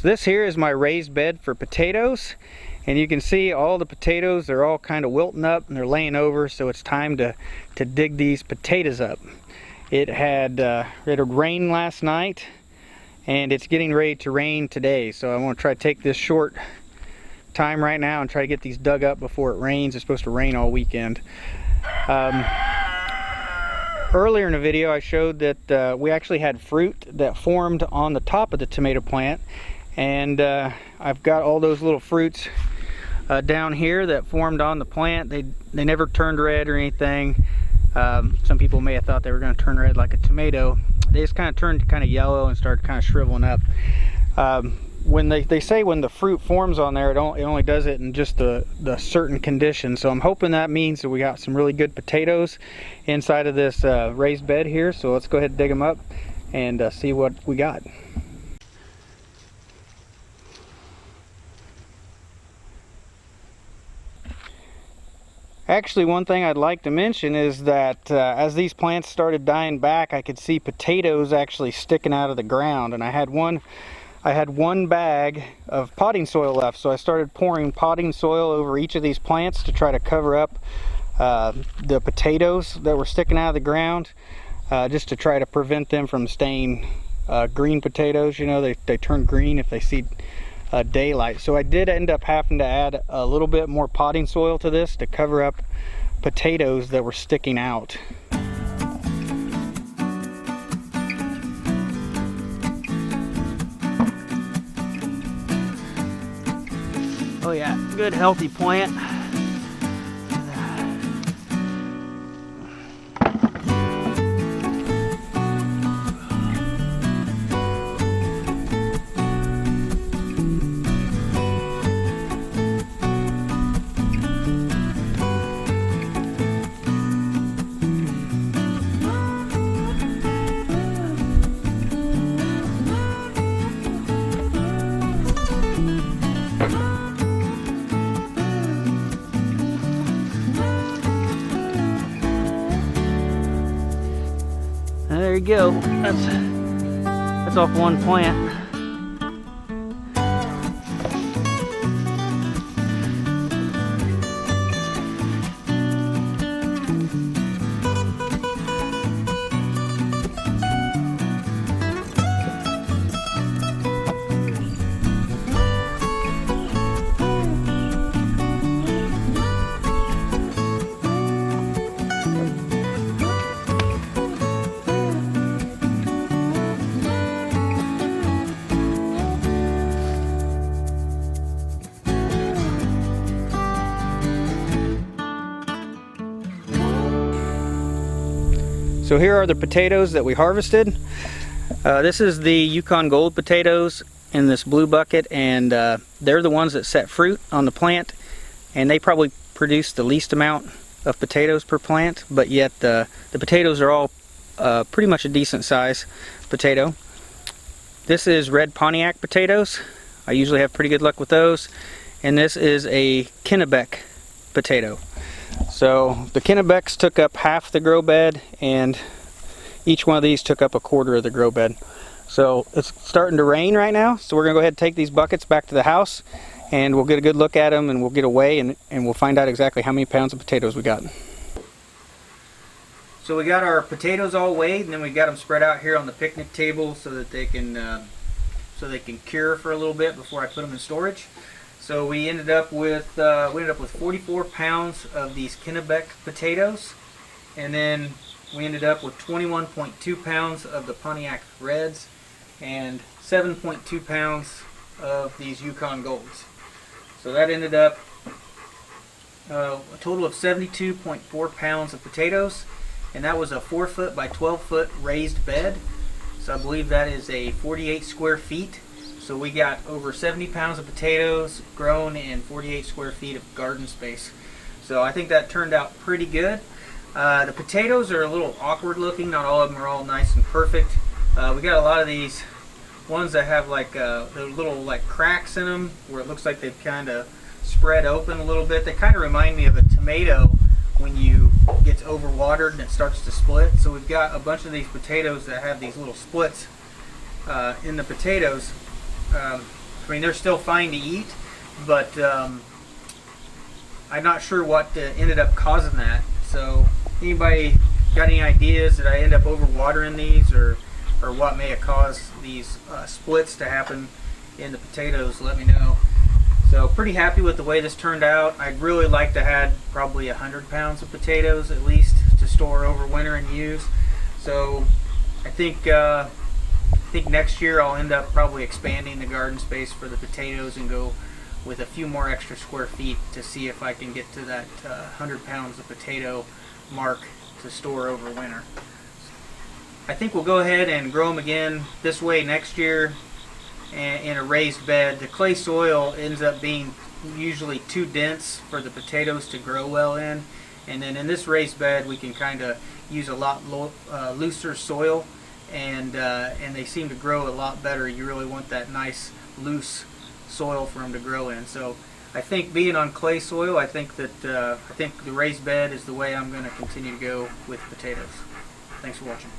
So this here is my raised bed for potatoes, and you can see all the potatoes, they're all kind of wilting up and they're laying over, so it's time to dig these potatoes up. It had rained last night and it's getting ready to rain today, so I want to try to take this short time right now and try to get these dug up before it rains. It's supposed to rain all weekend. Earlier in the video I showed that we actually had fruit that formed on the top of the tomato plant, and I've got all those little fruits down here that formed on the plant. They never turned red or anything. Some people may have thought they were going to turn red like a tomato. They just kind of turned kind of yellow and started kind of shriveling up. When they say when the fruit forms on there, it only does it in just the certain conditions. So I'm hoping that means that we got some really good potatoes inside of this raised bed here. So let's go ahead and dig them up and see what we got. Actually, one thing I'd like to mention is that as these plants started dying back, I could see potatoes actually sticking out of the ground, and I had one bag of potting soil left, so I started pouring potting soil over each of these plants to try to cover up the potatoes that were sticking out of the ground, just to try to prevent them from staying green potatoes. You know, they turn green if they see daylight. So I did end up having to add a little bit more potting soil to this to cover up potatoes that were sticking out. Oh yeah, good healthy plant. There you go. That's off one plant. So here are the potatoes that we harvested. This is the Yukon Gold potatoes in this blue bucket, and they're the ones that set fruit on the plant, and they probably produce the least amount of potatoes per plant, but yet the potatoes are all pretty much a decent size potato. This is red Pontiac potatoes. I usually have pretty good luck with those. And this is a Kenebec potato. So the Kenebecs took up half the grow bed, and each one of these took up a quarter of the grow bed. So it's starting to rain right now, so we're gonna go ahead and take these buckets back to the house, and we'll get a good look at them, and we'll get away, and we'll find out exactly how many pounds of potatoes we got. So we got our potatoes all weighed, and then we got them spread out here on the picnic table so that they can cure for a little bit before I put them in storage. So we ended up with 44 pounds of these Kenebec potatoes, and then we ended up with 21.2 pounds of the Pontiac Reds and 7.2 pounds of these Yukon Golds. So that ended up a total of 72.4 pounds of potatoes, and that was a 4-foot by 12-foot raised bed. So I believe that is a 48 square feet. So we got over 70 pounds of potatoes grown in 48 square feet of garden space. So I think that turned out pretty good. The potatoes are a little awkward looking. Not all of them are all nice and perfect. We got a lot of these ones that have like the little like cracks in them where it looks like they've kind of spread open a little bit. They kind of remind me of a tomato when you gets overwatered and it starts to split. So we've got a bunch of these potatoes that have these little splits in the potatoes. I mean, they're still fine to eat, but I'm not sure what ended up causing that. So anybody got any ideas that I end up overwatering these, or what may have caused these splits to happen in the potatoes, let me know. So pretty happy with the way this turned out. I'd really like to have probably 100 pounds of potatoes at least to store over winter and use. So I think next year I'll end up probably expanding the garden space for the potatoes and go with a few more extra square feet to see if I can get to that 100 pounds of potato mark to store over winter. I think we'll go ahead and grow them again this way next year in a raised bed. The clay soil ends up being usually too dense for the potatoes to grow well in, and then in this raised bed we can kind of use a lot looser soil, and they seem to grow a lot better. You really want that nice loose soil for them to grow in. So I think being on clay soil, I think the raised bed is the way I'm going to continue to go with potatoes. Thanks for watching.